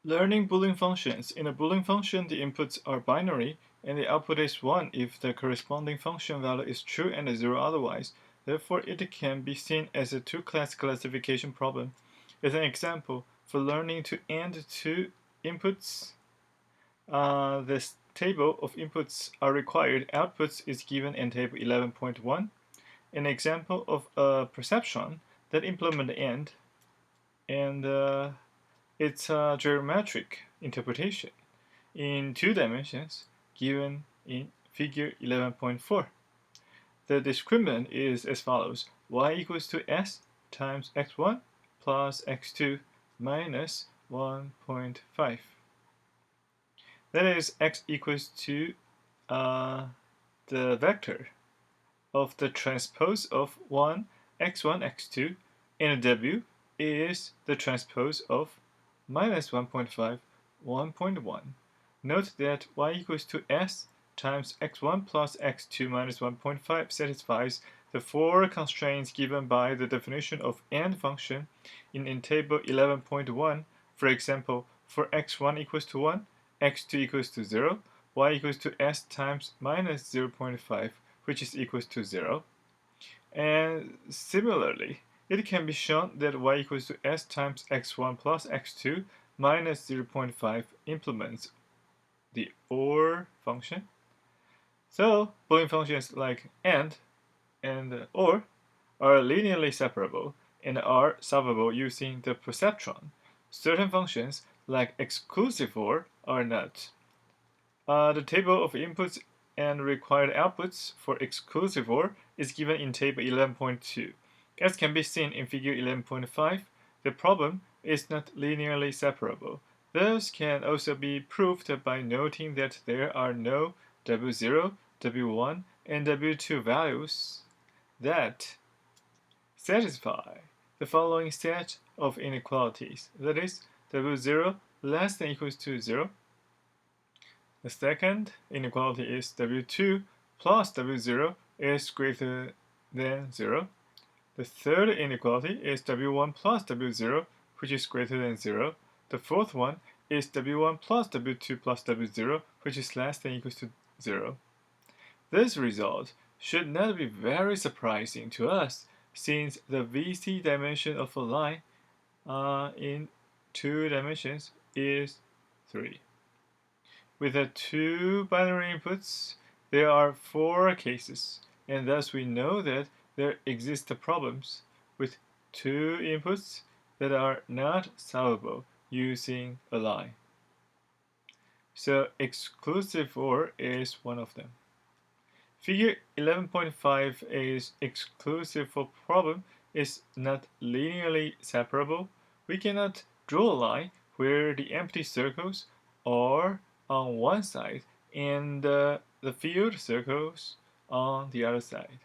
Learning Boolean functions. In a Boolean function, the inputs are binary, and the output is 1 if the corresponding function value is true and 0 otherwise. Therefore, it can be seen as a two-class classification problem. As an example, for learning to AND two inputs, this table of inputs are required. Outputs is given in table 11.1. An example of a perceptron that implement AND, and it's a geometric interpretation in 2 dimensions given in figure 11.4. The discriminant is as follows: y equals to s times x1 plus x2 minus 1.5. That is, x equals to the vector of the transpose of 1, x1, x2, and w is the transpose of minus 1.5, 1.1. Note that y equals to s times x1 plus x2 minus 1.5 satisfies the 4 constraints given by the definition of AND function in table 11.1. For example, for x1 equals to 1, x2 equals to 0, y equals to s times minus 0.5, which is equals to 0. And similarly, it can be shown that y equals to s times x1 plus x2 minus 0.5 implements the OR function. So, Boolean functions like AND and OR are linearly separable and are solvable using the perceptron. Certain functions, like exclusive OR, are not. The table of inputs and required outputs for exclusive OR is given in table 11.2. As can be seen in figure 11.5, the problem is not linearly separable. This can also be proved by noting that there are no W0, W1, and W2 values that satisfy the following set of inequalities. That is, W0 less than or equals to 0. The second inequality is W2 plus W0 is greater than 0. The third inequality is W1 plus W0, which is greater than 0. The fourth one is W1 plus W2 plus W0, which is less than or equals to 0. This result should not be very surprising to us, since the VC dimension of a line in 2 dimensions is 3. With the 2 binary inputs, there are 4 cases, and thus we know that there exist problems with 2 inputs that are not solvable using a line. So exclusive OR is one of them. Figure 11.5 is exclusive OR problem is not linearly separable. We cannot draw a line where the empty circles are on one side and the filled circles on the other side.